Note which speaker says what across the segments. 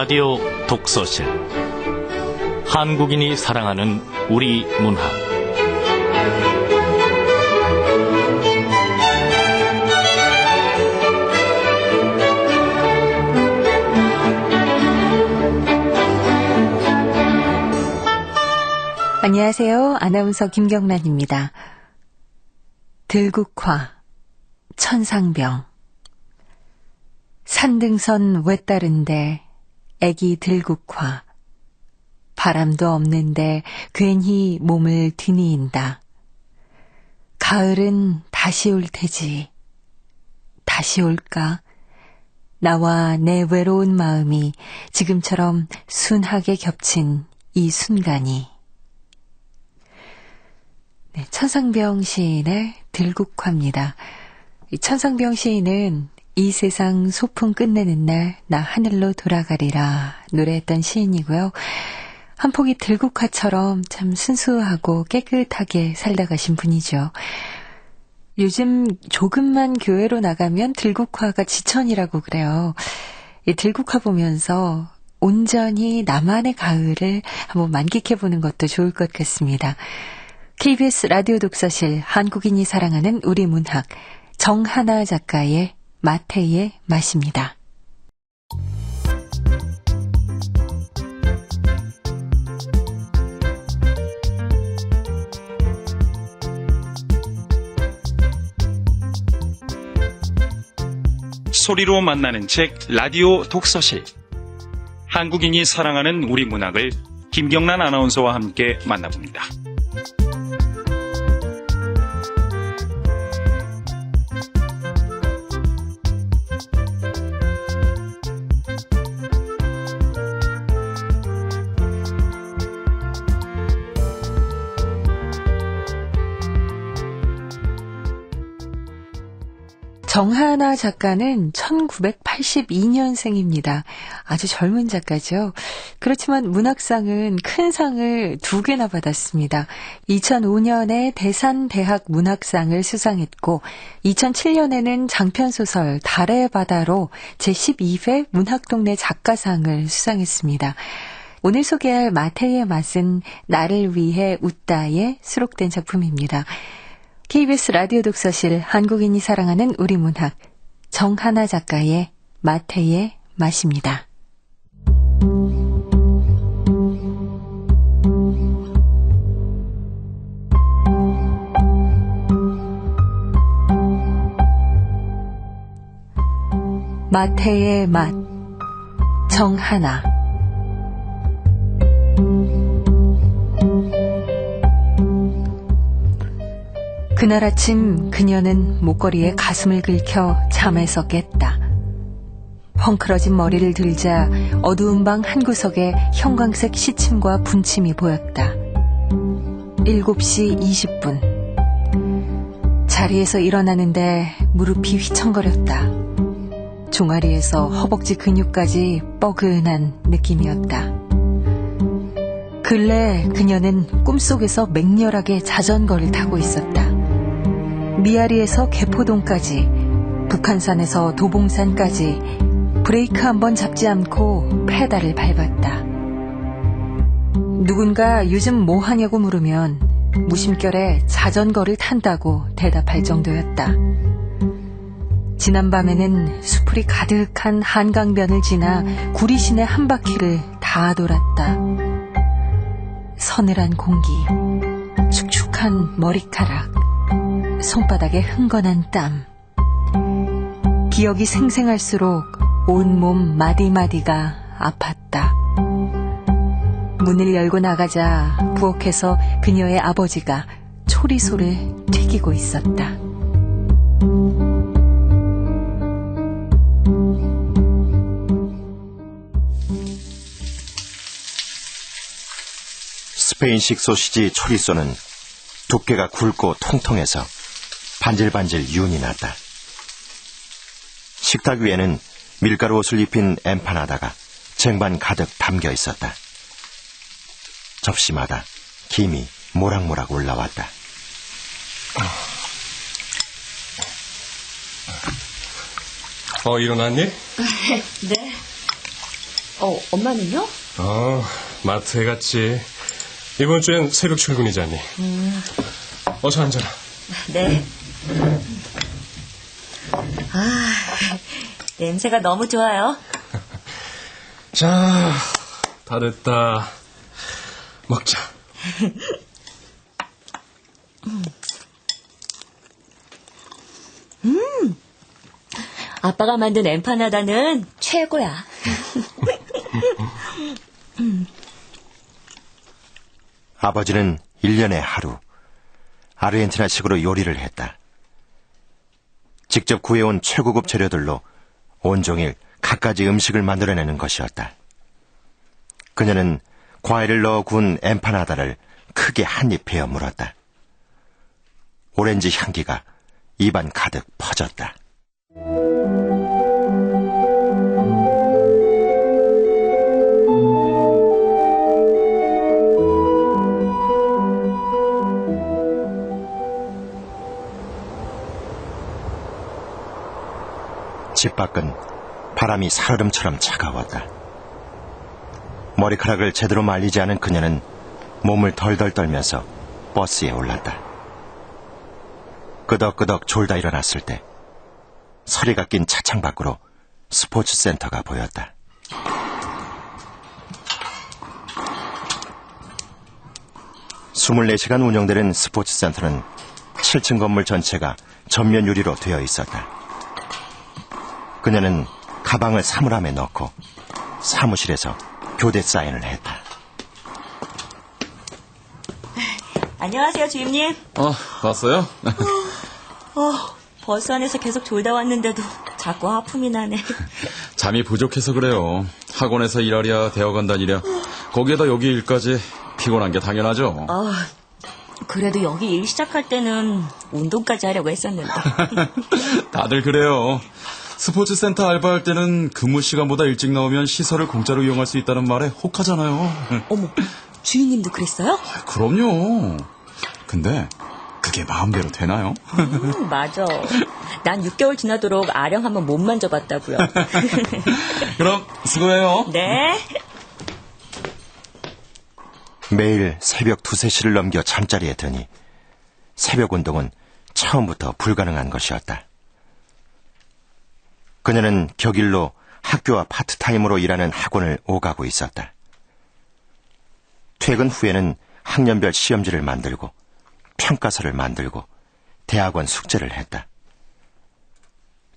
Speaker 1: 라디오 독서실 한국인이 사랑하는 우리 문학
Speaker 2: 안녕하세요. 아나운서 김경란입니다. 들국화, 천상병. 산등선 외따른데 애기 들국화. 바람도 없는데 괜히 몸을 드니인다. 가을은 다시 올 테지. 다시 올까? 나와 내 외로운 마음이 지금처럼 순하게 겹친 이 순간이. 네, 천상병 시인의 들국화입니다. 이 천상병 시인은 이 세상 소풍 끝내는 날 나 하늘로 돌아가리라 노래했던 시인이고요. 한 폭이 들국화처럼 참 순수하고 깨끗하게 살다 가신 분이죠. 요즘 조금만 교회로 나가면 들국화가 지천이라고 그래요. 이 들국화 보면서 온전히 나만의 가을을 한번 만끽해보는 것도 좋을 것 같습니다. KBS 라디오 독서실 한국인이 사랑하는 우리 문학 정하나 작가의 마태의 맛입니다.
Speaker 3: 소리로 만나는 책 라디오 독서실 한국인이 사랑하는 우리 문학을 김경란 아나운서와 함께 만나봅니다.
Speaker 2: 정하나 작가는 1982년생입니다. 아주 젊은 작가죠. 그렇지만 문학상은 큰 상을 2개나 받았습니다. 2005년에 대산대학 문학상을 수상했고 2007년에는 장편소설 달의 바다로 제12회 문학동네 작가상을 수상했습니다. 오늘 소개할 마태의 맛은 나를 위해 웃다에 수록된 작품입니다. KBS 라디오 독서실 한국인이 사랑하는 우리 문학 정하나 작가의 마태의 맛입니다. 마태의 맛 정하나. 그날 아침 그녀는 목걸이에 가슴을 긁혀 잠에서 깼다. 헝클어진 머리를 들자 어두운 방 한구석에 형광색 시침과 분침이 보였다. 7시 20분. 자리에서 일어나는데 무릎이 휘청거렸다. 종아리에서 허벅지 근육까지 뻐근한 느낌이었다. 근래 그녀는 꿈속에서 맹렬하게 자전거를 타고 있었다. 미아리에서 개포동까지, 북한산에서 도봉산까지 브레이크 한 번 잡지 않고 페달을 밟았다. 누군가 요즘 뭐 하냐고 물으면 무심결에 자전거를 탄다고 대답할 정도였다. 지난밤에는 수풀이 가득한 한강변을 지나 구리시내 한 바퀴를 다 돌았다. 서늘한 공기, 축축한 머리카락, 손바닥에 흥건한 땀. 기억이 생생할수록 온몸 마디마디가 아팠다. 문을 열고 나가자 부엌에서 그녀의 아버지가 초리소를 튀기고 있었다.
Speaker 4: 스페인식 소시지 초리소는 두께가 굵고 통통해서 반질반질 윤이 났다. 식탁 위에는 밀가루 옷을 입힌 엠파나다가 쟁반 가득 담겨 있었다. 접시마다 김이 모락모락 올라왔다.
Speaker 5: 일어났니?
Speaker 6: 네.
Speaker 5: 엄마는요?
Speaker 6: 마트에 갔지. 이번 주엔 새벽 출근이잖니. 어서 앉아라.
Speaker 5: 네. 냄새가 너무 좋아요.
Speaker 6: 자, 다 됐다. 먹자.
Speaker 5: 아빠가 만든 엠파나다는 최고야.
Speaker 4: 아버지는 1년에 하루 아르헨티나식으로 요리를 했다. 직접 구해온 최고급 재료들로 온종일 갖가지 음식을 만들어내는 것이었다. 그녀는 과일을 넣어 구운 엠파나다를 크게 한 입 베어 물었다. 오렌지 향기가 입안 가득 퍼졌다. 집 밖은 바람이 살얼음처럼 차가웠다. 머리카락을 제대로 말리지 않은 그녀는 몸을 덜덜 떨면서 버스에 올랐다. 끄덕끄덕 졸다 일어났을 때 서리가 낀 차창 밖으로 스포츠센터가 보였다. (24시간) 운영되는 스포츠센터는 7층 건물 전체가 전면 유리로 되어 있었다. 그녀는 가방을 사물함에 넣고 사무실에서 교대 사인을 했다.
Speaker 5: 안녕하세요, 주임님.
Speaker 7: 왔어요?
Speaker 5: 버스 안에서 계속 졸다 왔는데도 자꾸 하품이 나네.
Speaker 7: 잠이 부족해서 그래요. 학원에서 일하랴 대학원 다니랴 거기에다 여기 일까지 피곤한 게 당연하죠.
Speaker 5: 그래도 여기 일 시작할 때는 운동까지 하려고 했었는데.
Speaker 7: 다들 그래요. 스포츠센터 알바할 때는 근무 시간보다 일찍 나오면 시설을 공짜로 이용할 수 있다는 말에 혹하잖아요.
Speaker 5: 어머, 주인님도 그랬어요?
Speaker 7: 그럼요. 근데 그게 마음대로 되나요?
Speaker 5: 맞아. 난 6개월 지나도록 아령 한번 못 만져봤다고요.
Speaker 7: 그럼 수고해요.
Speaker 5: 네.
Speaker 4: 매일 새벽 2-3시를 넘겨 잠자리에 드니 새벽 운동은 처음부터 불가능한 것이었다. 그녀는 격일로 학교와 파트타임으로 일하는 학원을 오가고 있었다. 퇴근 후에는 학년별 시험지를 만들고 평가서를 만들고 대학원 숙제를 했다.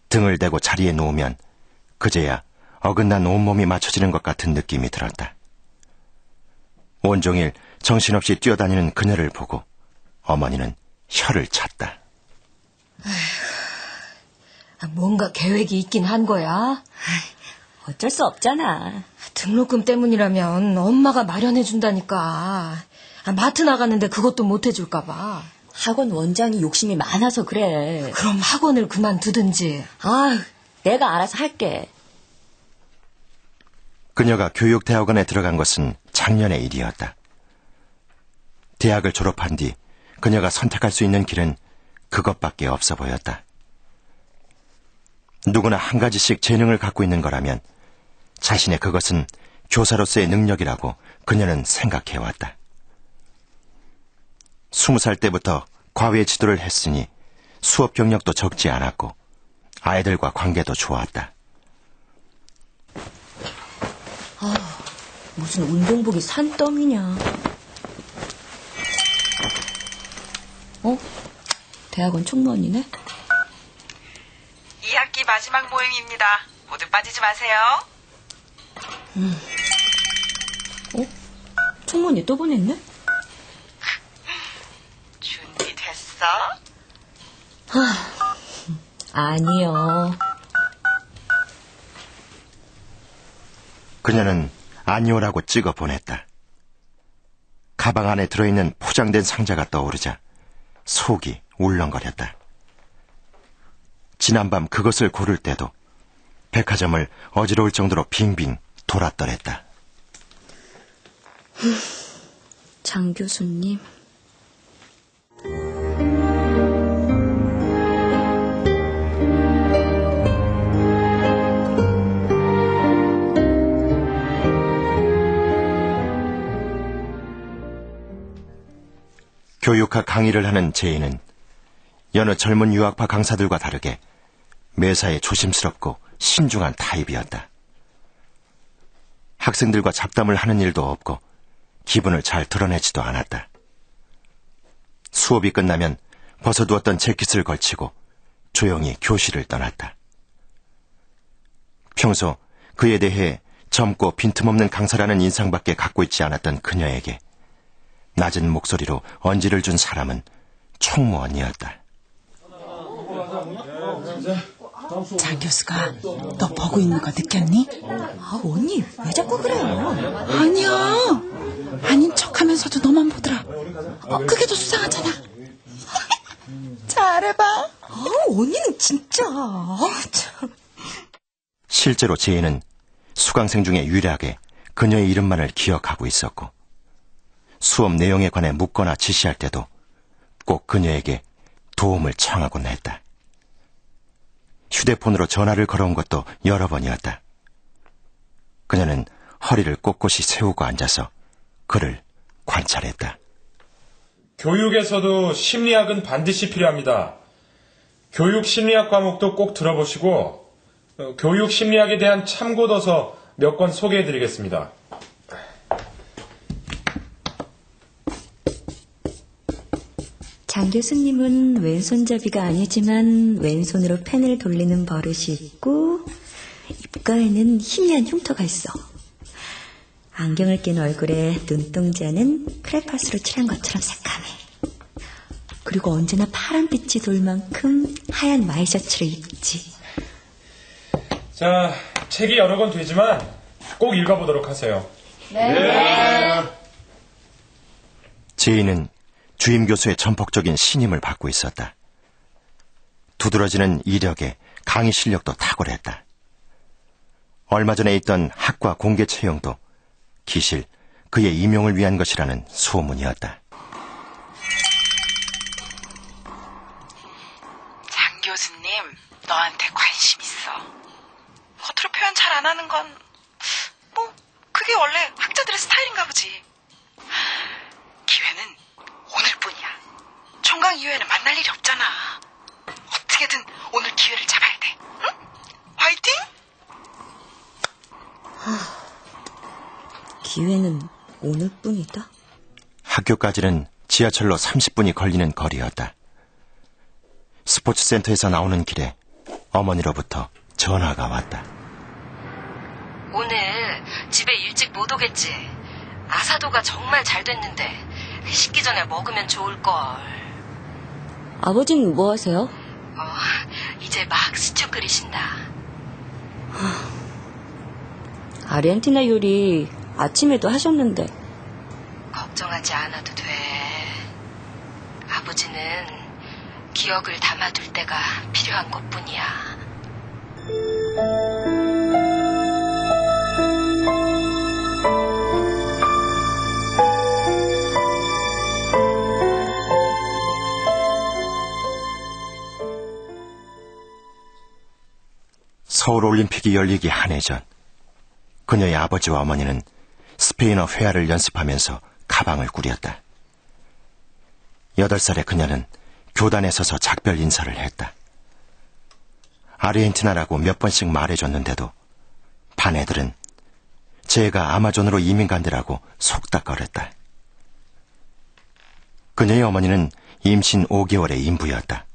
Speaker 4: 등을 대고 자리에 누우면 그제야 어긋난 온몸이 맞춰지는 것 같은 느낌이 들었다. 온종일 정신없이 뛰어다니는 그녀를 보고 어머니는 혀를 찼다.
Speaker 8: 뭔가 계획이 있긴 한 거야?
Speaker 5: 어쩔 수 없잖아.
Speaker 8: 등록금 때문이라면 엄마가 마련해준다니까. 마트 나가는데 그것도 못 해줄까 봐.
Speaker 5: 학원 원장이 욕심이 많아서 그래.
Speaker 8: 그럼 학원을 그만두든지.
Speaker 5: 내가 알아서 할게.
Speaker 4: 그녀가 교육대학원에 들어간 것은 작년의 일이었다. 대학을 졸업한 뒤 그녀가 선택할 수 있는 길은 그것밖에 없어 보였다. 누구나 한 가지씩 재능을 갖고 있는 거라면 자신의 그것은 교사로서의 능력이라고 그녀는 생각해왔다. 20살 때부터 과외 지도를 했으니 수업 경력도 적지 않았고 아이들과 관계도 좋았다.
Speaker 5: 무슨 운동복이 산더미냐. 대학원 총무원이네?
Speaker 9: 2학기 마지막 모임입니다. 모두 빠지지 마세요.
Speaker 5: 총무원이 또 보냈네?
Speaker 9: 준비됐어?
Speaker 5: 아니요.
Speaker 4: 그녀는 아니오라고 찍어 보냈다. 가방 안에 들어있는 포장된 상자가 떠오르자 속이 울렁거렸다. 지난밤 그것을 고를 때도 백화점을 어지러울 정도로 빙빙 돌았더랬다.
Speaker 5: 장 교수님.
Speaker 4: 교육학 강의를 하는 제이는 여느 젊은 유학파 강사들과 다르게 매사에 조심스럽고 신중한 타입이었다. 학생들과 잡담을 하는 일도 없고 기분을 잘 드러내지도 않았다. 수업이 끝나면 벗어두었던 재킷을 걸치고 조용히 교실을 떠났다. 평소 그에 대해 젊고 빈틈없는 강사라는 인상밖에 갖고 있지 않았던 그녀에게 낮은 목소리로 언지를 준 사람은 총무원이었다.
Speaker 10: 장 교수가 너 보고 있는 거 느꼈니?
Speaker 5: 아, 언니, 왜 자꾸 그래요?
Speaker 10: 아니야. 아닌 척하면서도 너만 보더라. 그게 더 수상하잖아. 잘해봐.
Speaker 5: 아, 언니는 진짜. 아, 참.
Speaker 4: 실제로 제이는 수강생 중에 유일하게 그녀의 이름만을 기억하고 있었고 수업 내용에 관해 묻거나 지시할 때도 꼭 그녀에게 도움을 청하곤 했다. 휴대폰으로 전화를 걸어온 것도 여러 번이었다. 그녀는 허리를 꼿꼿이 세우고 앉아서 그를 관찰했다.
Speaker 6: 교육에서도 심리학은 반드시 필요합니다. 교육 심리학 과목도 꼭 들어보시고 교육 심리학에 대한 참고도서 몇 권 소개해드리겠습니다.
Speaker 5: 장 교수님은 왼손잡이가 아니지만 왼손으로 펜을 돌리는 버릇이 있고 입가에는 희미한 흉터가 있어. 안경을 낀 얼굴에 눈동자는 크레파스로 칠한 것처럼 새까매. 그리고 언제나 파란빛이 돌 만큼 하얀 와이셔츠를 입지.
Speaker 6: 자, 책이 여러 권 되지만 꼭 읽어보도록 하세요. 네.
Speaker 4: 제이는 주임 교수의 전폭적인 신임을 받고 있었다. 두드러지는 이력에 강의 실력도 탁월했다. 얼마 전에 있던 학과 공개 채용도 기실 그의 임용을 위한 것이라는 소문이었다.
Speaker 9: 장 교수님, 너한테 관심 있어. 겉으로 표현 잘 안 하는 건 뭐 그게 원래 학자들의 스타일인가 보지. 기회는 오늘뿐이야. 총각 이후에는 만날 일이 없잖아. 어떻게든 오늘 기회를 잡아야 돼. 응? 화이팅!
Speaker 5: 기회는 오늘뿐이다.
Speaker 4: 학교까지는 지하철로 30분이 걸리는 거리였다. 스포츠센터에서 나오는 길에 어머니로부터 전화가 왔다.
Speaker 8: 오늘 집에 일찍 못 오겠지. 아사도가 정말 잘 됐는데 식기 전에 먹으면 좋을걸.
Speaker 5: 아버지는 뭐 하세요?
Speaker 8: 이제 막 스튜 끓이신다.
Speaker 5: 아르헨티나 요리 아침에도 하셨는데.
Speaker 8: 걱정하지 않아도 돼. 아버지는 기억을 담아둘 때가 필요한 것뿐이야.
Speaker 4: 서울올림픽이 열리기 한 해 전 그녀의 아버지와 어머니는 스페인어 회화를 연습하면서 가방을 꾸렸다. 8살의 그녀는 교단에 서서 작별 인사를 했다. 아르헨티나라고 몇 번씩 말해줬는데도 반 애들은 제가 아마존으로 이민 간대라고 속닥거렸다. 그녀의 어머니는 임신 5개월의 인부였다.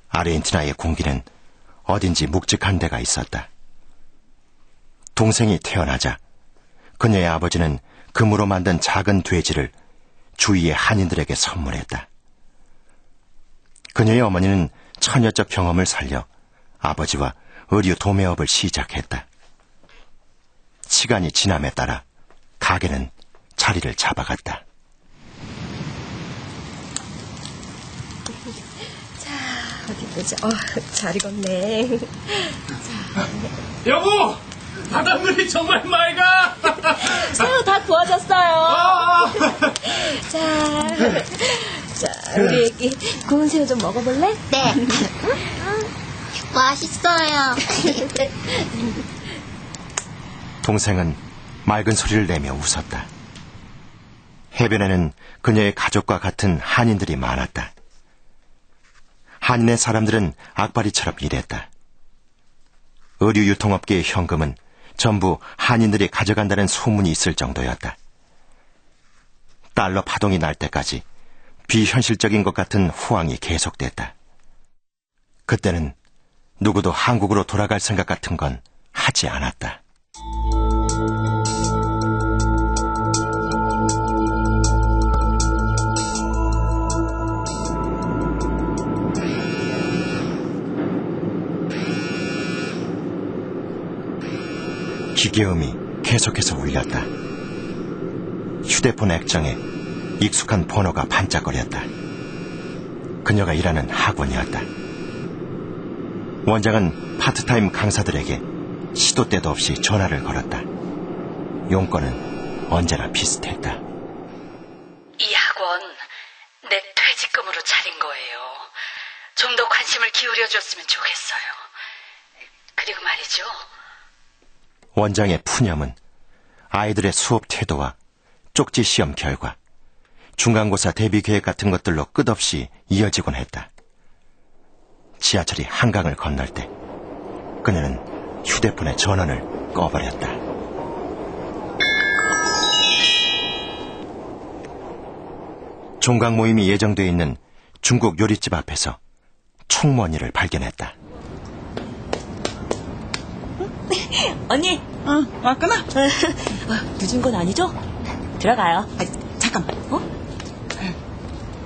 Speaker 4: 아르헨티나의 공기는 어딘지 묵직한 데가 있었다. 동생이 태어나자 그녀의 아버지는 금으로 만든 작은 돼지를 주위의 한인들에게 선물했다. 그녀의 어머니는 처녀적 경험을 살려 아버지와 의류 도매업을 시작했다. 시간이 지남에 따라 가게는 자리를 잡아갔다.
Speaker 8: 어디 보자. 잘 익었네.
Speaker 6: 여보! 바닷물이 정말 맑아!
Speaker 5: 새우 다 구워졌어요. 자, 우리 애기 구운 새우 좀 먹어볼래?
Speaker 11: 네. 맛있어요.
Speaker 4: 동생은 맑은 소리를 내며 웃었다. 해변에는 그녀의 가족과 같은 한인들이 많았다. 한인의 사람들은 악바리처럼 일했다. 의류 유통업계의 현금은 전부 한인들이 가져간다는 소문이 있을 정도였다. 달러 파동이 날 때까지 비현실적인 것 같은 호황이 계속됐다. 그때는 누구도 한국으로 돌아갈 생각 같은 건 하지 않았다. 기계음이 계속해서 울렸다. 휴대폰 액정에 익숙한 번호가 반짝거렸다. 그녀가 일하는 학원이었다. 원장은 파트타임 강사들에게 시도 때도 없이 전화를 걸었다. 용건은 언제나 비슷했다.
Speaker 11: 이 학원 내 퇴직금으로 차린 거예요. 좀 더 관심을 기울여줬으면 좋겠어요. 그리고 말이죠.
Speaker 4: 원장의 푸념은 아이들의 수업 태도와 쪽지 시험 결과, 중간고사 대비 계획 같은 것들로 끝없이 이어지곤 했다. 지하철이 한강을 건널 때 그녀는 휴대폰의 전원을 꺼버렸다. 종각 모임이 예정돼 있는 중국 요리집 앞에서 총무언니를 발견했다.
Speaker 5: 언니.
Speaker 10: 왔구나.
Speaker 5: 늦은 건 아니죠? 들어가요.
Speaker 10: 잠깐만.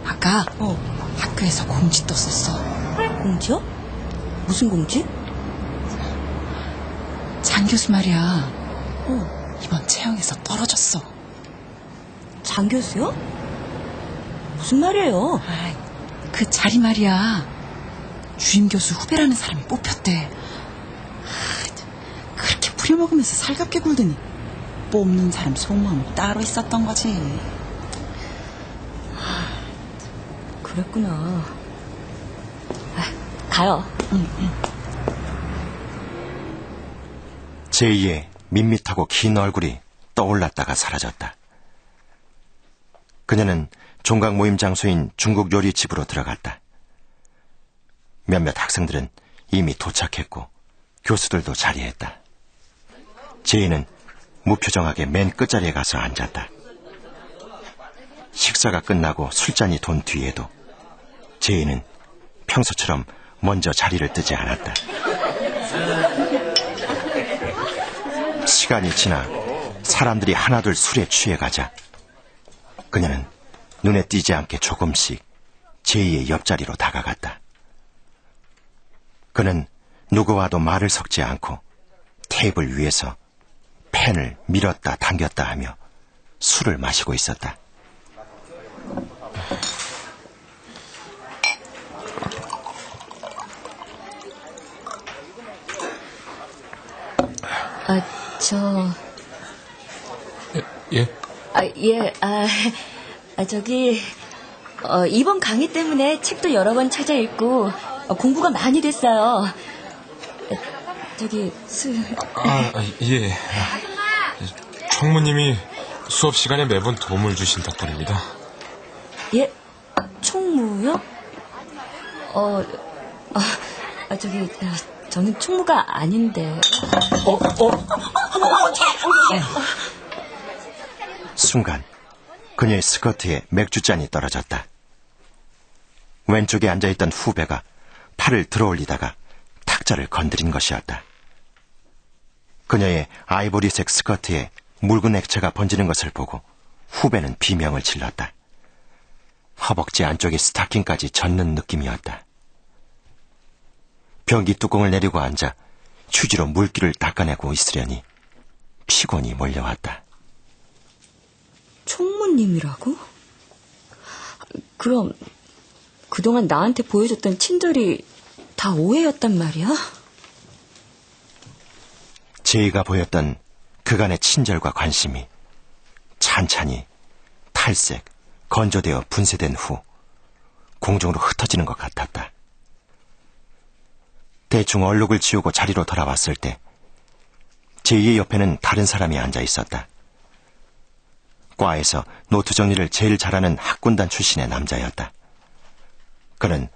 Speaker 10: 아까 학교에서 공지 떴었어.
Speaker 5: 공지요? 무슨 공지?
Speaker 10: 장 교수 말이야. 이번 채용에서 떨어졌어.
Speaker 5: 장 교수요? 무슨 말이에요?
Speaker 10: 그 자리 말이야. 주임 교수 후배라는 사람이 뽑혔대. 그렇게 부려먹으면서 살갑게 굴더니 뽑는 사람 속마음은 따로 있었던 거지.
Speaker 5: 그랬구나. 가요.
Speaker 4: 제2의 밋밋하고 긴 얼굴이 떠올랐다가 사라졌다. 그녀는 종각 모임 장소인 중국 요리집으로 들어갔다. 몇몇 학생들은 이미 도착했고 교수들도 자리했다. 제이는 무표정하게 맨 끝자리에 가서 앉았다. 식사가 끝나고 술잔이 돈 뒤에도 제이는 평소처럼 먼저 자리를 뜨지 않았다. 시간이 지나 사람들이 하나둘 술에 취해가자 그녀는 눈에 띄지 않게 조금씩 제이의 옆자리로 다가갔다. 그는 누구와도 말을 섞지 않고 테이블 위에서 펜을 밀었다 당겼다 하며 술을 마시고 있었다.
Speaker 5: 저기, 이번 강의 때문에 책도 여러 번 찾아 읽고, 공부가 많이 됐어요.
Speaker 6: 예. 총무님이 수업 시간에 매번 도움을 주신다더랍니다.
Speaker 5: 예? 총무요? 저는 총무가 아닌데.
Speaker 4: 순간 그녀의 스커트에 맥주잔이 떨어졌다. 왼쪽에 앉아있던 후배가 팔을 들어올리다가 탁자를 건드린 것이었다. 그녀의 아이보리색 스커트에 묽은 액체가 번지는 것을 보고 후배는 비명을 질렀다. 허벅지 안쪽의 스타킹까지 젖는 느낌이었다. 변기 뚜껑을 내리고 앉아 휴지로 물기를 닦아내고 있으려니 피곤이 몰려왔다.
Speaker 5: 총무님이라고? 그럼 그동안 나한테 보여줬던 친절이 다 오해였단 말이야?
Speaker 4: 제이가 보였던 그간의 친절과 관심이 찬찬히 탈색, 건조되어 분쇄된 후 공중으로 흩어지는 것 같았다. 대충 얼룩을 지우고 자리로 돌아왔을 때 제이의 옆에는 다른 사람이 앉아 있었다. 과에서 노트 정리를 제일 잘하는 학군단 출신의 남자였다. 그는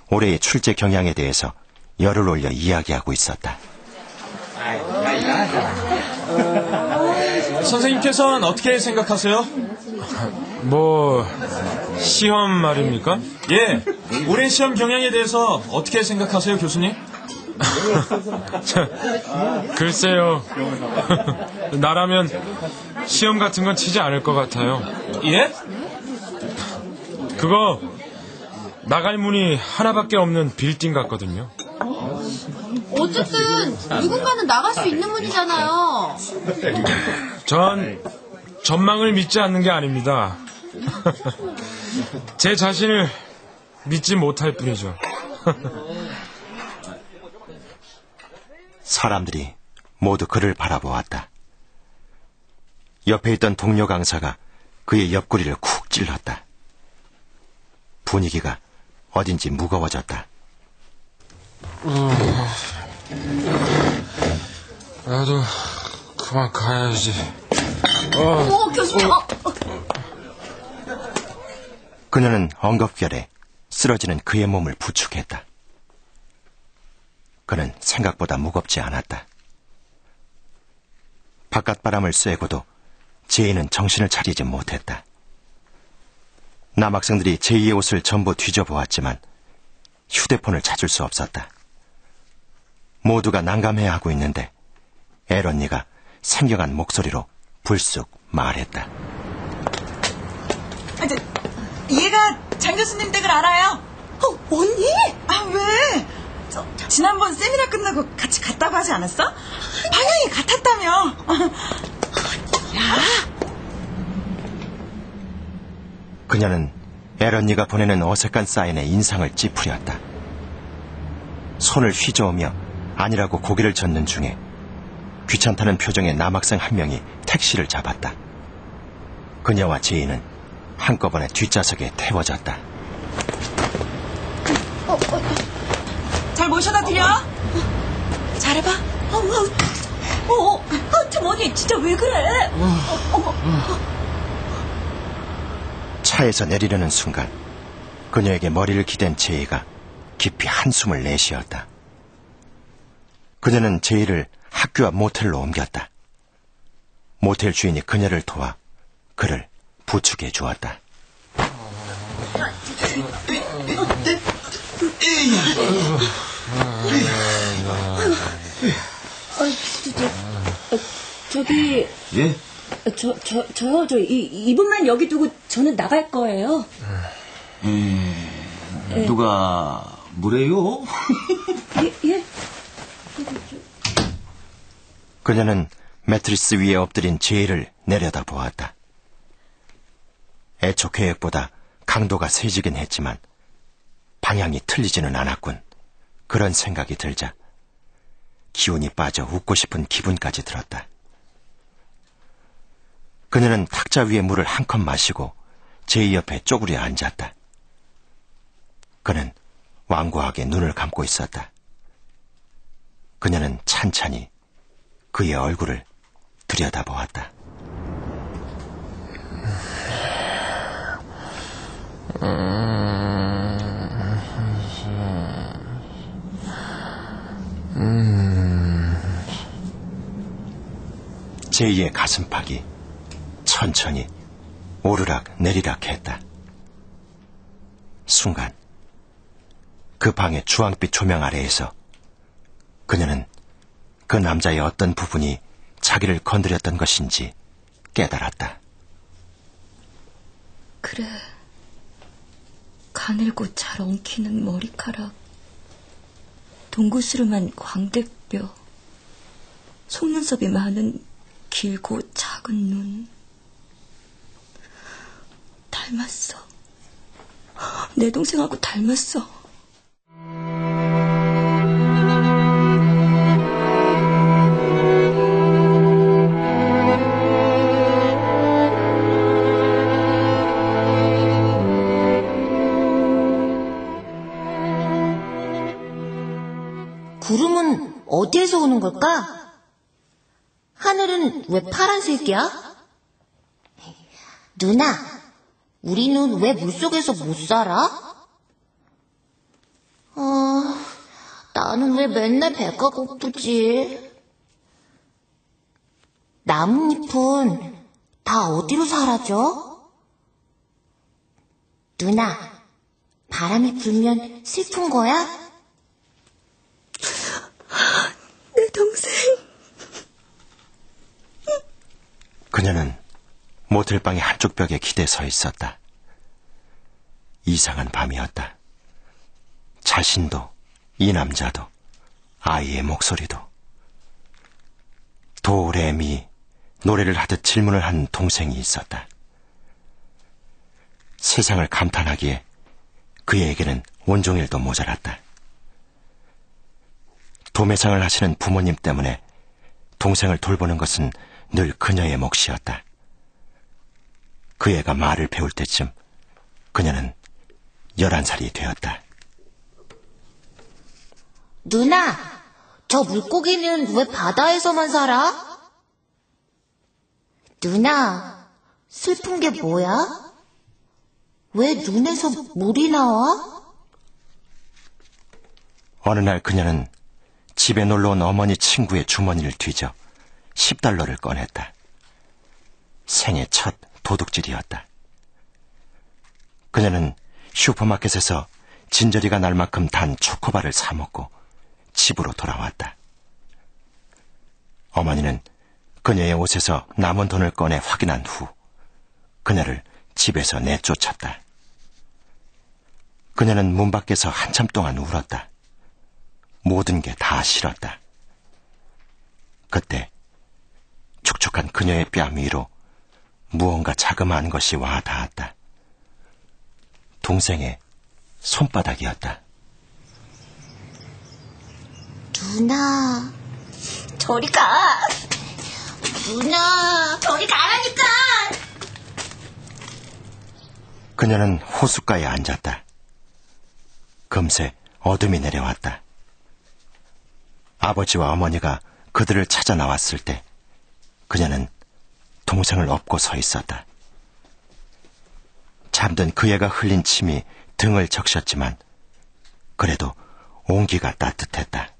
Speaker 4: 올해의 출제 경향에 대해서 열을 올려 이야기하고 있었다.
Speaker 6: 선생님께서는 어떻게 생각하세요? 시험 말입니까? 예, 올해 시험 경향에 대해서 어떻게 생각하세요, 교수님? 글쎄요. 나라면 시험 같은 건 치지 않을 것 같아요. 예? 그거 나갈 문이 하나밖에 없는 빌딩 같거든요.
Speaker 12: 어쨌든 누군가는 나갈 수 있는 문이잖아요.
Speaker 6: 전 전망을 믿지 않는 게 아닙니다. 제 자신을 믿지 못할 뿐이죠.
Speaker 4: 사람들이 모두 그를 바라보았다. 옆에 있던 동료 강사가 그의 옆구리를 쿡 찔렀다. 분위기가 어딘지 무거워졌다.
Speaker 6: 나도 그만 가야지.
Speaker 12: 교수님.
Speaker 4: 그녀는 엉겁결에 쓰러지는 그의 몸을 부축했다. 그는 생각보다 무겁지 않았다. 바깥바람을 쐬고도 제이는 정신을 차리지 못했다. 남학생들이 제이의 옷을 전부 뒤져보았지만 휴대폰을 찾을 수 없었다. 모두가 난감해하고 있는데 에런니가 생경한 목소리로 불쑥 말했다.
Speaker 10: 얘가 장 교수님 댁을 알아요.
Speaker 12: 언니?
Speaker 10: 왜? 지난번 세미나 끝나고 같이 갔다고 하지 않았어? 방향이 같았다며.
Speaker 4: 그녀는 에런니가 보내는 어색한 사인에 인상을 찌푸렸다. 손을 휘저으며 아니라고 고개를 젓는 중에 귀찮다는 표정의 남학생 한 명이 택시를 잡았다. 그녀와 제이는 한꺼번에 뒷좌석에 태워졌다.
Speaker 10: 잘 모셔다 드려. 잘해봐.
Speaker 5: 참 언니 진짜 왜 그래?
Speaker 4: 차에서 내리려는 순간 그녀에게 머리를 기댄 제이가 깊이 한숨을 내쉬었다. 그녀는 제이를 학교 앞 모텔로 옮겼다. 모텔 주인이 그녀를 도와 그를 부축해 주었다.
Speaker 5: 저기
Speaker 13: 예?
Speaker 5: 이분만 여기 두고 저는 나갈 거예요.
Speaker 13: 누가 뭐래요?
Speaker 5: 예?
Speaker 4: 그녀는 매트리스 위에 엎드린 제이를 내려다 보았다. 애초 계획보다 강도가 세지긴 했지만 방향이 틀리지는 않았군. 그런 생각이 들자 기운이 빠져 웃고 싶은 기분까지 들었다. 그녀는 탁자 위에 물을 한 컵 마시고 제이 옆에 쪼그려 앉았다. 그는 완고하게 눈을 감고 있었다. 그녀는 찬찬히 그의 얼굴을 들여다보았다. 제이의 가슴팍이 천천히 오르락 내리락 했다. 순간 그 방의 주황빛 조명 아래에서 그녀는 그 남자의 어떤 부분이 자기를 건드렸던 것인지 깨달았다.
Speaker 5: 그래, 가늘고 잘 엉키는 머리카락, 동그스름한 광대뼈, 속눈썹이 많은 길고 작은 눈. 닮았어. 내 동생하고 닮았어.
Speaker 12: 구름은 어디에서 오는 걸까? 하늘은 왜 파란색이야? 누나, 우리는 왜 물속에서 못 살아? 나는 왜 맨날 배가 고프지? 나뭇잎은 다 어디로 사라져? 누나, 바람이 불면 슬픈 거야?
Speaker 8: 내 동생.
Speaker 4: 그녀는 모텔방의 한쪽 벽에 기대 서 있었다. 이상한 밤이었다. 자신도, 이 남자도, 아이의 목소리도. 도레미 노래를 하듯 질문을 한 동생이 있었다. 세상을 감탄하기에 그에게는 온종일도 모자랐다. 도매상을 하시는 부모님 때문에 동생을 돌보는 것은 늘 그녀의 몫이었다. 그 애가 말을 배울 때쯤 그녀는 11살이 되었다.
Speaker 12: 누나, 저 물고기는 왜 바다에서만 살아? 누나, 슬픈 게 뭐야? 왜 눈에서 물이 나와?
Speaker 4: 어느 날 그녀는 집에 놀러온 어머니 친구의 주머니를 뒤져 $10를 꺼냈다. 생애 첫 도둑질이었다. 그녀는 슈퍼마켓에서 진저리가 날 만큼 단 초코바를 사 먹고 집으로 돌아왔다. 어머니는 그녀의 옷에서 남은 돈을 꺼내 확인한 후 그녀를 집에서 내쫓았다. 그녀는 문 밖에서 한참 동안 울었다. 모든 게 다 싫었다. 그때 축축한 그녀의 뺨 위로 무언가 자그마한 것이 와 닿았다. 동생의 손바닥이었다.
Speaker 12: 누나, 저리 가. 누나, 저리 가라니까.
Speaker 4: 그녀는 호숫가에 앉았다. 금세 어둠이 내려왔다. 아버지와 어머니가 그들을 찾아 나왔을 때 그녀는 동생을 업고 서 있었다. 잠든 그 애가 흘린 침이 등을 적셨지만 그래도 온기가 따뜻했다.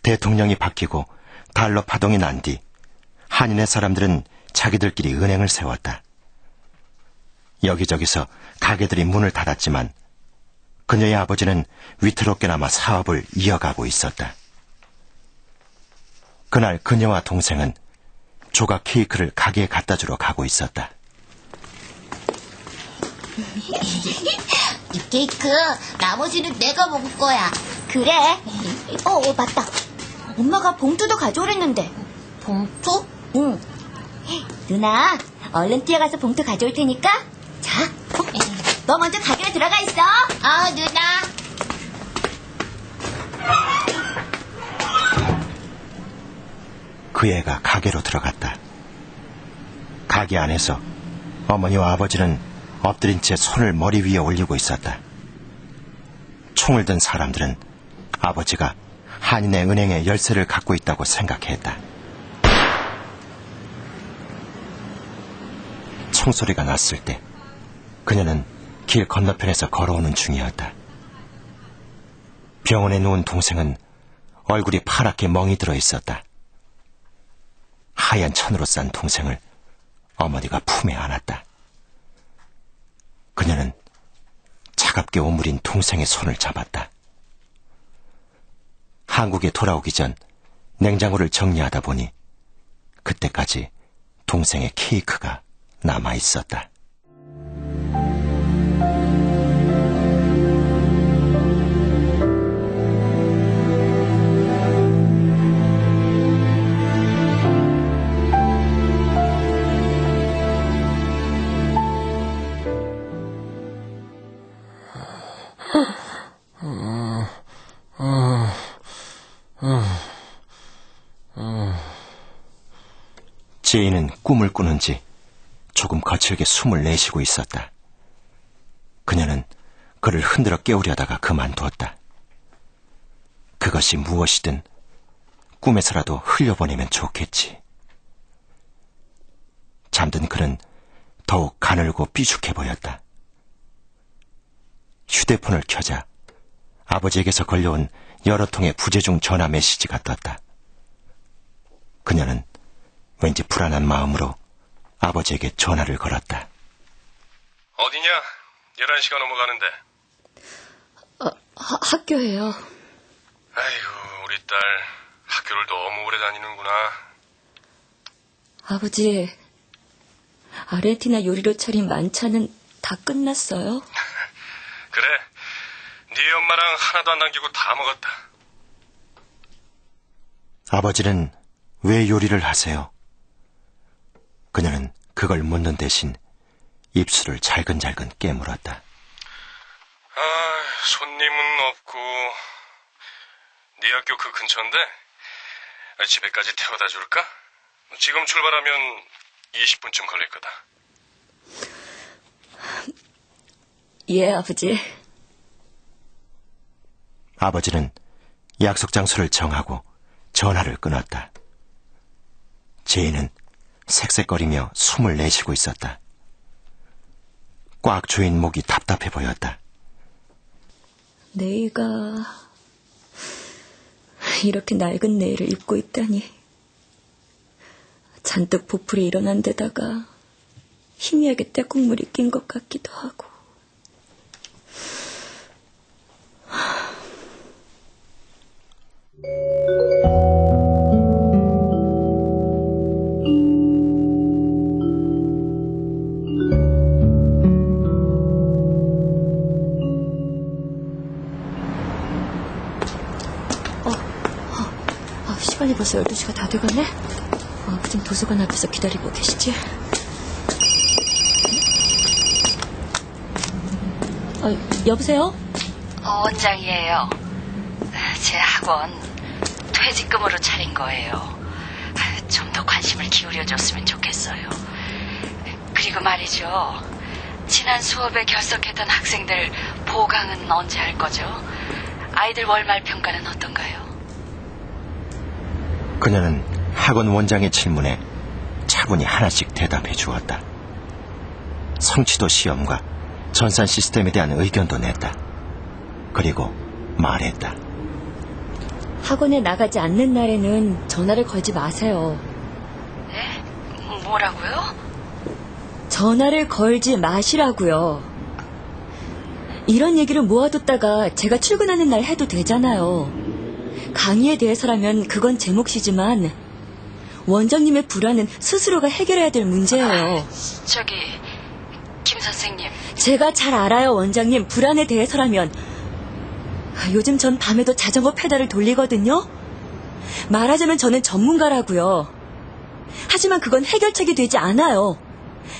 Speaker 4: 대통령이 바뀌고 달러 파동이 난 뒤 한인의 사람들은 자기들끼리 은행을 세웠다. 여기저기서 가게들이 문을 닫았지만 그녀의 아버지는 위태롭게나마 사업을 이어가고 있었다. 그날 그녀와 동생은 조각 케이크를 가게에 갖다 주러 가고 있었다.
Speaker 12: 이 케이크 나머지는 내가 먹을 거야. 그래. 맞다. 엄마가 봉투도 가져오랬는데. 봉투? 응. 누나, 얼른 뛰어가서 봉투 가져올 테니까. 자, 너 먼저 가게로 들어가 있어. 누나.
Speaker 4: 그 애가 가게로 들어갔다. 가게 안에서 어머니와 아버지는 엎드린 채 손을 머리 위에 올리고 있었다. 총을 든 사람들은 아버지가 한인의 은행의 열쇠를 갖고 있다고 생각했다. 총소리가 났을 때 그녀는 길 건너편에서 걸어오는 중이었다. 병원에 누운 동생은 얼굴이 파랗게 멍이 들어 있었다. 하얀 천으로 싼 동생을 어머니가 품에 안았다. 그녀는 차갑게 오므린 동생의 손을 잡았다. 한국에 돌아오기 전 냉장고를 정리하다 보니 그때까지 동생의 케이크가 남아 있었다. 제이는 꿈을 꾸는지 조금 거칠게 숨을 내쉬고 있었다. 그녀는 그를 흔들어 깨우려다가 그만두었다. 그것이 무엇이든 꿈에서라도 흘려보내면 좋겠지. 잠든 그는 더욱 가늘고 삐죽해 보였다. 휴대폰을 켜자 아버지에게서 걸려온 여러 통의 부재중 전화 메시지가 떴다. 그녀는 왠지 불안한 마음으로 아버지에게 전화를 걸었다.
Speaker 14: 어디냐? 11시가 넘어가는데.
Speaker 5: 학교예요.
Speaker 14: 아이고, 우리 딸 학교를 너무 오래 다니는구나.
Speaker 5: 아버지, 아르헨티나 요리로 차린 만찬은 다 끝났어요?
Speaker 14: 그래, 네 엄마랑 하나도 안 남기고 다 먹었다.
Speaker 4: 아버지는 왜 요리를 하세요? 그녀는 그걸 묻는 대신 입술을 잘근잘근 깨물었다.
Speaker 14: 손님은 없고 네 학교 그 근처인데 집에까지 태워다 줄까? 지금 출발하면 20분쯤 걸릴 거다.
Speaker 5: 예, 아버지.
Speaker 4: 아버지는 약속 장소를 정하고 전화를 끊었다. 제이는 색색거리며 숨을 내쉬고 있었다. 꽉 조인 목이 답답해 보였다.
Speaker 5: 네이가 이렇게 낡은 네일을 입고 있다니. 잔뜩 보풀이 일어난 데다가 희미하게 때국물이 낀 것 같기도 하고. 시간이 벌써 12시가 다 돼가네? 그럼 도서관 앞에서 기다리고 계시지? 여보세요?
Speaker 11: 원장이에요. 제 학원 퇴직금으로 차린 거예요. 좀 더 관심을 기울여줬으면 좋겠어요. 그리고 말이죠. 지난 수업에 결석했던 학생들 보강은 언제 할 거죠? 아이들 월말 평가는 어떤가요?
Speaker 4: 그녀는 학원 원장의 질문에 차분히 하나씩 대답해 주었다. 성취도 시험과 전산 시스템에 대한 의견도 냈다. 그리고 말했다.
Speaker 5: 학원에 나가지 않는 날에는 전화를 걸지 마세요.
Speaker 11: 네? 뭐라고요?
Speaker 5: 전화를 걸지 마시라고요. 이런 얘기를 모아뒀다가 제가 출근하는 날 해도 되잖아요. 강의에 대해서라면 그건 제 몫이지만 원장님의 불안은 스스로가 해결해야 될 문제예요.
Speaker 11: 저기 김 선생님.
Speaker 5: 제가 잘 알아요, 원장님. 불안에 대해서라면. 요즘 전 밤에도 자전거 페달을 돌리거든요. 말하자면 저는 전문가라고요. 하지만 그건 해결책이 되지 않아요.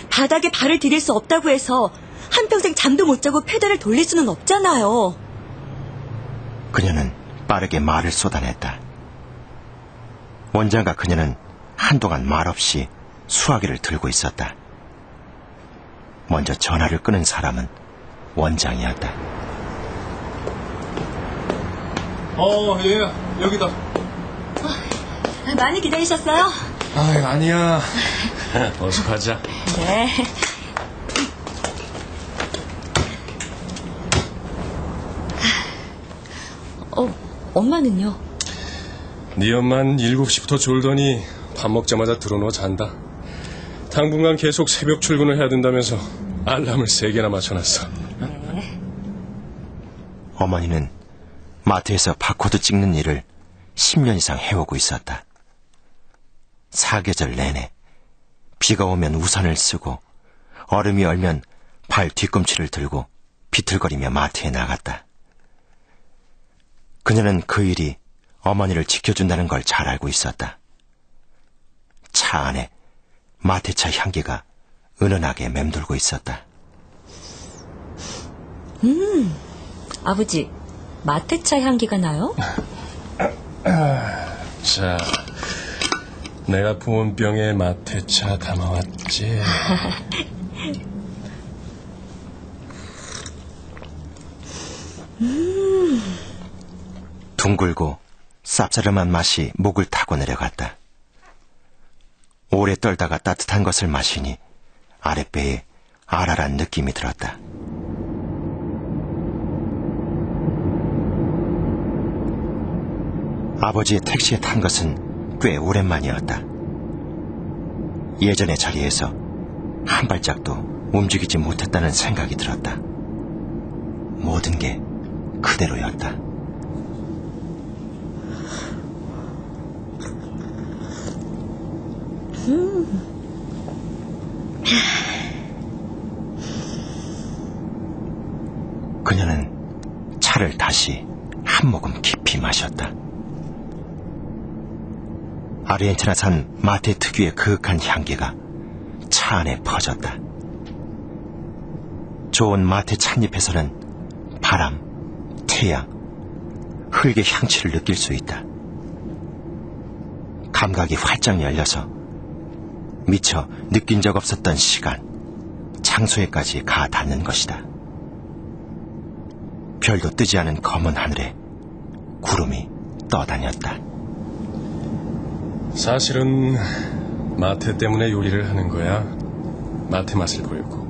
Speaker 5: 바닥에 발을 디딜 수 없다고 해서 한평생 잠도 못 자고 페달을 돌릴 수는 없잖아요.
Speaker 4: 그녀는 빠르게 말을 쏟아냈다. 원장과 그녀는 한동안 말없이 수화기를 들고 있었다. 먼저 전화를 끊은 사람은 원장이었다.
Speaker 14: 얘 여기다.
Speaker 5: 많이 기다리셨어요?
Speaker 14: 아니야. 어서 가자.
Speaker 5: 네. 엄마는요?
Speaker 14: 네 엄만 7시부터 졸더니 밥 먹자마자 들어누워 잔다. 당분간 계속 새벽 출근을 해야 된다면서 알람을 3개나 맞춰놨어.
Speaker 5: 네.
Speaker 4: 어머니는 마트에서 바코드 찍는 일을 10년 이상 해오고 있었다. 사계절 내내 비가 오면 우산을 쓰고 얼음이 얼면 발 뒤꿈치를 들고 비틀거리며 마트에 나갔다. 그녀는 그 일이 어머니를 지켜준다는 걸 잘 알고 있었다. 차 안에 마테차 향기가 은은하게 맴돌고 있었다.
Speaker 5: 아버지, 마테차 향기가 나요?
Speaker 14: 자, 내가 보온병에 마테차 담아왔지.
Speaker 4: 둥글고 쌉싸름한 맛이 목을 타고 내려갔다. 오래 떨다가 따뜻한 것을 마시니 아랫배에 알알한 느낌이 들었다. 아버지의 택시에 탄 것은 꽤 오랜만이었다. 예전의 자리에서 한 발짝도 움직이지 못했다는 생각이 들었다. 모든 게 그대로였다. 그녀는 차를 다시 한 모금 깊이 마셨다. 아르헨티나산 마테 특유의 그윽한 향기가 차 안에 퍼졌다. 좋은 마테 찻잎에서는 바람, 태양, 흙의 향취를 느낄 수 있다. 감각이 활짝 열려서 미처 느낀 적 없었던 시간, 장소에까지 가 닿는 것이다. 별도 뜨지 않은 검은 하늘에 구름이 떠다녔다.
Speaker 14: 사실은 마테 때문에 요리를 하는 거야. 마테 맛을 보려고.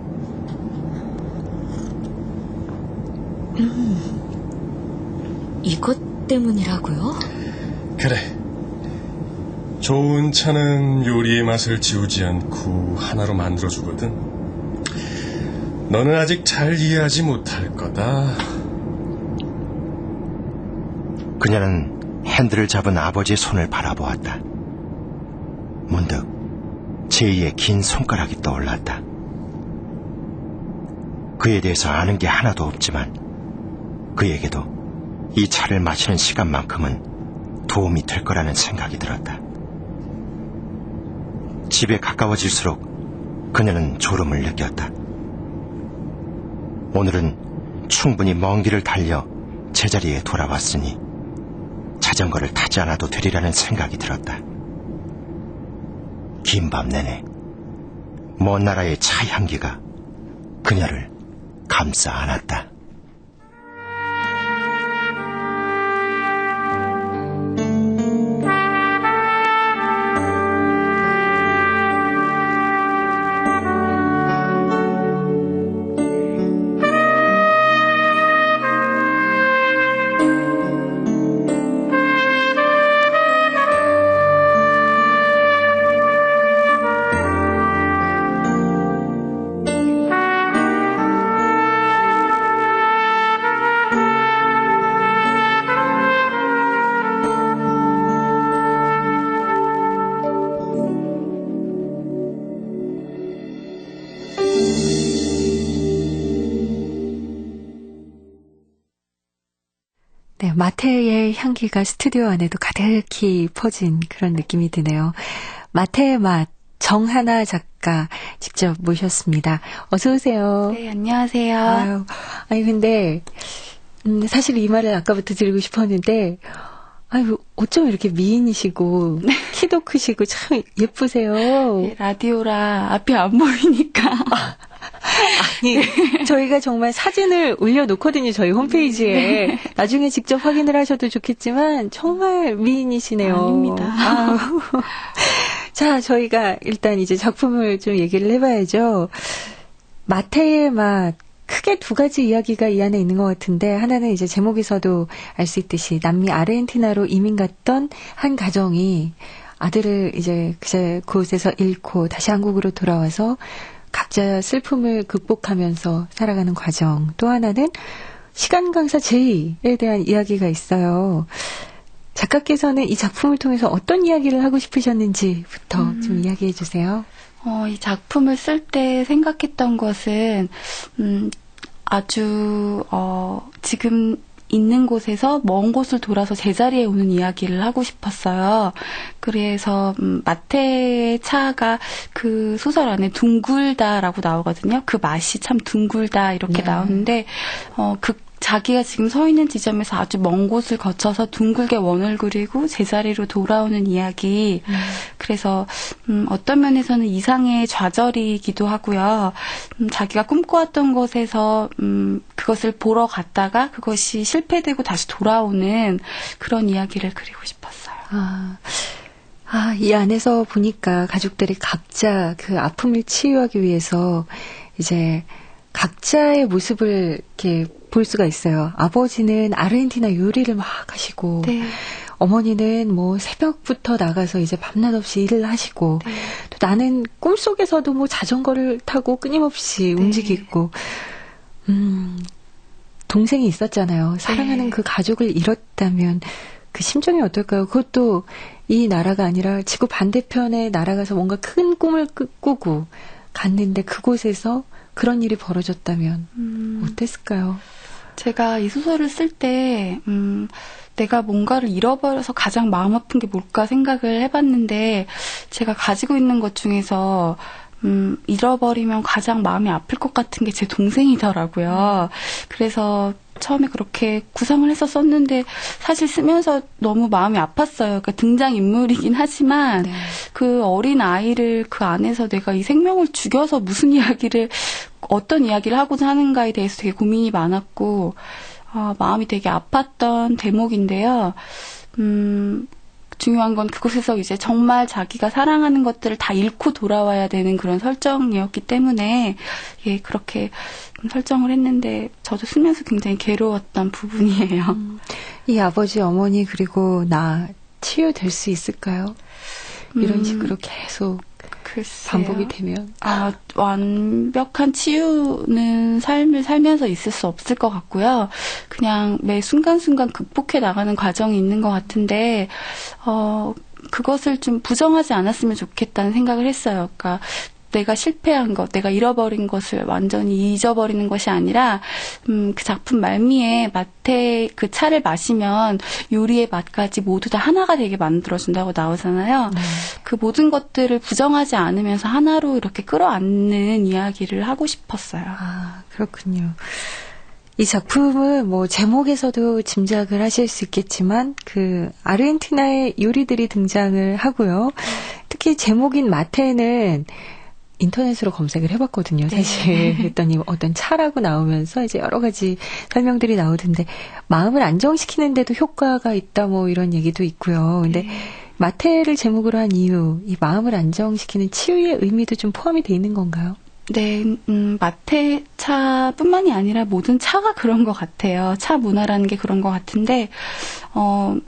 Speaker 5: 이것 때문이라고요?
Speaker 14: 그래. 좋은 차는 요리의 맛을 지우지 않고 하나로 만들어주거든. 너는 아직 잘 이해하지 못할 거다.
Speaker 4: 그녀는 핸들을 잡은 아버지의 손을 바라보았다. 문득 제2의 긴 손가락이 떠올랐다. 그에 대해서 아는 게 하나도 없지만 그에게도 이 차를 마시는 시간만큼은 도움이 될 거라는 생각이 들었다. 집에 가까워질수록 그녀는 졸음을 느꼈다. 오늘은 충분히 먼 길을 달려 제자리에 돌아왔으니 자전거를 타지 않아도 되리라는 생각이 들었다. 긴 밤 내내 먼 나라의 차 향기가 그녀를 감싸 안았다.
Speaker 2: 네, 마테의 향기가 스튜디오 안에도 가득히 퍼진 그런 느낌이 드네요. 마테의 맛, 정하나 작가 직접 모셨습니다. 어서 오세요.
Speaker 15: 네, 안녕하세요.
Speaker 2: 아니 근데 사실 이 말을 아까부터 드리고 싶었는데 아유, 어쩜 이렇게 미인이시고 키도 크시고 참 예쁘세요.
Speaker 15: 네, 라디오라 앞이 안 보이니까.
Speaker 2: 아니, 저희가 정말 사진을 올려놓거든요, 저희 홈페이지에.
Speaker 15: 네.
Speaker 2: 나중에 직접 확인을 하셔도 좋겠지만, 정말 미인이시네요.
Speaker 15: 아닙니다.
Speaker 2: 자, 저희가 일단 이제 작품을 좀 얘기를 해봐야죠. 마테의 맛, 크게 두 가지 이야기가 이 안에 있는 것 같은데, 하나는 이제 제목에서도 알 수 있듯이 남미 아르헨티나로 이민 갔던 한 가정이 아들을 이제 그곳에서 잃고 다시 한국으로 돌아와서 각자 슬픔을 극복하면서 살아가는 과정. 또 하나는 시간 강사 제이에 대한 이야기가 있어요. 작가께서는 이 작품을 통해서 어떤 이야기를 하고 싶으셨는지부터 좀 이야기해 주세요.
Speaker 15: 이 작품을 쓸 때 생각했던 것은 아주 지금 있는 곳에서 먼 곳을 돌아서 제자리에 오는 이야기를 하고 싶었어요. 그래서 마테의 차가 그 소설 안에 둥글다라고 나오거든요. 그 맛이 참 둥글다 이렇게 나오는데 자기가 지금 서 있는 지점에서 아주 먼 곳을 거쳐서 둥글게 원을 그리고 제자리로 돌아오는 이야기. 그래서 어떤 면에서는 이상의 좌절이기도 하고요. 자기가 꿈꿔왔던 곳에서 그것을 보러 갔다가 그것이 실패되고 다시 돌아오는 그런 이야기를 그리고 싶었어요.
Speaker 2: 이 안에서 보니까 가족들이 각자 그 아픔을 치유하기 위해서 이제 각자의 모습을 이렇게 볼 수가 있어요. 아버지는 아르헨티나 요리를 막 하시고,
Speaker 15: 네.
Speaker 2: 어머니는 뭐 새벽부터 나가서 이제 밤낮 없이 일을 하시고, 또 나는 꿈속에서도 뭐 자전거를 타고 끊임없이 움직이고, 동생이 있었잖아요. 사랑하는 그 가족을 잃었다면 그 심정이 어떨까요? 그것도 이 나라가 아니라 지구 반대편에 날아가서 뭔가 큰 꿈을 꾸고 갔는데 그곳에서 그런 일이 벌어졌다면 어땠을까요?
Speaker 15: 제가 이 소설을 쓸 때 내가 뭔가를 잃어버려서 가장 마음 아픈 게 뭘까 생각을 해봤는데 제가 가지고 있는 것 중에서 잃어버리면 가장 마음이 아플 것 같은 게 제 동생이더라고요. 그래서 처음에 그렇게 구상을 해서 썼는데 사실 쓰면서 너무 마음이 아팠어요. 그러니까 등장인물이긴 하지만 그 어린 아이를 그 안에서 내가 이 생명을 죽여서 무슨 이야기를 어떤 이야기를 하고자 하는가에 대해서 되게 고민이 많았고 마음이 되게 아팠던 대목인데요. 중요한 건 그곳에서 이제 정말 자기가 사랑하는 것들을 다 잃고 돌아와야 되는 그런 설정이었기 때문에 그렇게 설정을 했는데 저도 쓰면서 굉장히 괴로웠던 부분이에요.
Speaker 2: 이 아버지, 어머니 그리고 나 치유될 수 있을까요? 이런 식으로 계속
Speaker 15: 글쎄요.
Speaker 2: 반복이 되면
Speaker 15: 완벽한 치유는 삶을 살면서 있을 수 없을 것 같고요. 그냥 매 순간순간 극복해 나가는 과정이 있는 것 같은데 그것을 좀 부정하지 않았으면 좋겠다는 생각을 했어요. 그러니까 내가 실패한 것, 내가 잃어버린 것을 완전히 잊어버리는 것이 아니라 그 작품 말미에 마테 그 차를 마시면 요리의 맛까지 모두 다 하나가 되게 만들어준다고 나오잖아요. 그 모든 것들을 부정하지 않으면서 하나로 이렇게 끌어안는 이야기를 하고 싶었어요.
Speaker 2: 그렇군요. 이 작품은 뭐 제목에서도 짐작을 하실 수 있겠지만 그 아르헨티나의 요리들이 등장을 하고요. 특히 제목인 마테는 인터넷으로 검색을 해봤거든요, 사실. 그랬더니 어떤 차라고 나오면서 이제 여러 가지 설명들이 나오던데, 마음을 안정시키는데도 효과가 있다, 뭐 이런 얘기도 있고요. 근데 마테를 제목으로 한 이유, 이 마음을 안정시키는 치유의 의미도 좀 포함이 돼 있는 건가요?
Speaker 15: 네, 마테차뿐만이 아니라 모든 차가 그런 것 같아요. 차 문화라는 게 그런 것 같은데,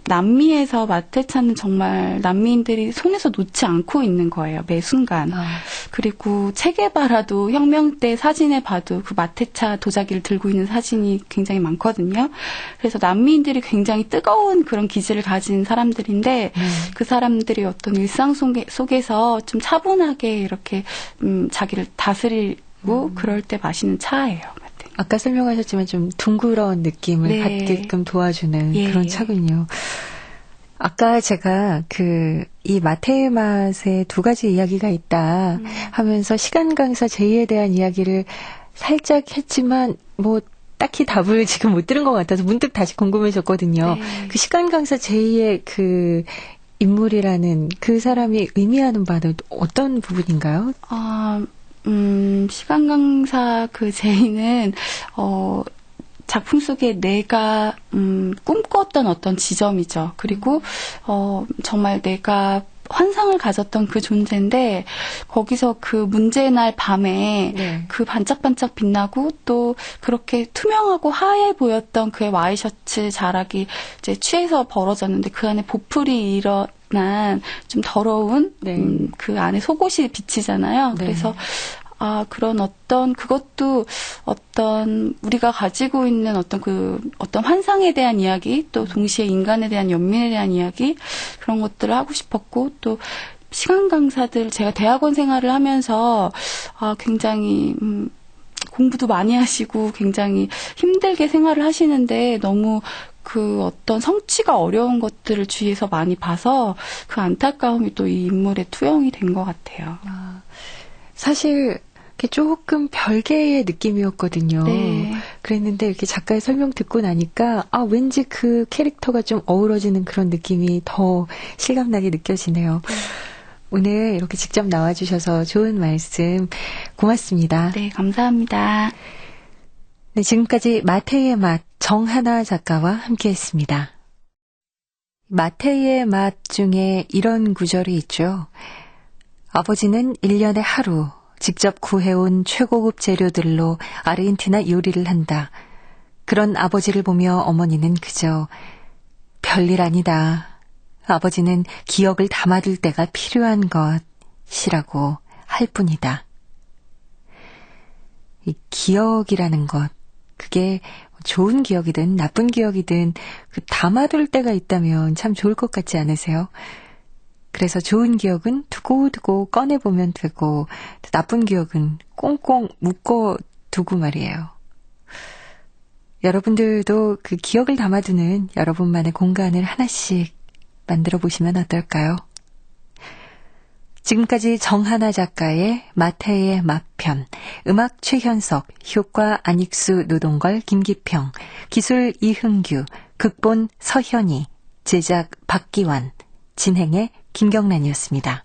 Speaker 15: 남미에서 마테차는 정말 난민들이 손에서 놓지 않고 있는 거예요, 매 순간. 그리고 체게바라도 혁명 때 사진에 봐도 그 마테차 도자기를 들고 있는 사진이 굉장히 많거든요. 그래서 난민들이 굉장히 뜨거운 그런 기질을 가진 사람들인데, 그 사람들이 어떤 일상 속에서 좀 차분하게 이렇게 자기를 다스리고 그럴 때 마시는 차예요.
Speaker 2: 아까 설명하셨지만 좀 둥그런 느낌을 받게끔 도와주는 그런 차군요. 아까 제가 이 마테의 맛에 두 가지 이야기가 있다 하면서 시간 강사 제이에 대한 이야기를 살짝 했지만 뭐 딱히 답을 지금 못 들은 것 같아서 문득 다시 궁금해졌거든요. 그 시간 강사 제이의 그 인물이라는 그 사람이 의미하는 바는 어떤 부분인가요?
Speaker 15: 시간 강사 그 제이는 작품 속에 내가 꿈꿨던 어떤 지점이죠. 그리고 정말 내가 환상을 가졌던 그 존재인데 거기서 그 문제의 날 밤에 그 반짝반짝 빛나고 또 그렇게 투명하고 하얘 보였던 그의 와이셔츠 자락이 이제 취해서 벌어졌는데 그 안에 보풀이 일어난 좀 더러운 그 안에 속옷이 비치잖아요. 그래서 그런 그것도 어떤 우리가 가지고 있는 어떤 환상에 대한 이야기, 또 동시에 인간에 대한 연민에 대한 이야기, 그런 것들을 하고 싶었고, 또 시간 강사들, 제가 대학원 생활을 하면서, 굉장히, 공부도 많이 하시고, 굉장히 힘들게 생활을 하시는데, 너무 그 어떤 성취가 어려운 것들을 주위에서 많이 봐서, 그 안타까움이 또 이 인물에 투영이 된 것 같아요.
Speaker 2: 사실, 조금 별개의 느낌이었거든요. 그랬는데 이렇게 작가의 설명 듣고 나니까 왠지 그 캐릭터가 좀 어우러지는 그런 느낌이 더 실감나게 느껴지네요. 오늘 이렇게 직접 나와주셔서 좋은 말씀 고맙습니다.
Speaker 15: 네, 감사합니다.
Speaker 2: 네, 지금까지 마테의 맛 정하나 작가와 함께했습니다. 마태의 맛 중에 이런 구절이 있죠. 아버지는 1년에 하루 직접 구해온 최고급 재료들로 아르헨티나 요리를 한다. 그런 아버지를 보며 어머니는 그저 별일 아니다. 아버지는 기억을 담아둘 때가 필요한 것이라고 할 뿐이다. 이 기억이라는 것, 그게 좋은 기억이든 나쁜 기억이든 담아둘 때가 있다면 참 좋을 것 같지 않으세요? 그래서 좋은 기억은 두고두고 꺼내보면 되고 나쁜 기억은 꽁꽁 묶어두고 말이에요. 여러분들도 그 기억을 담아두는 여러분만의 공간을 하나씩 만들어 보시면 어떨까요? 지금까지 정하나 작가의 마태의 맛편, 음악 최현석, 효과 안익수, 노동걸, 김기평, 기술 이흥규, 극본 서현이, 제작 박기환, 진행의 김경란이었습니다.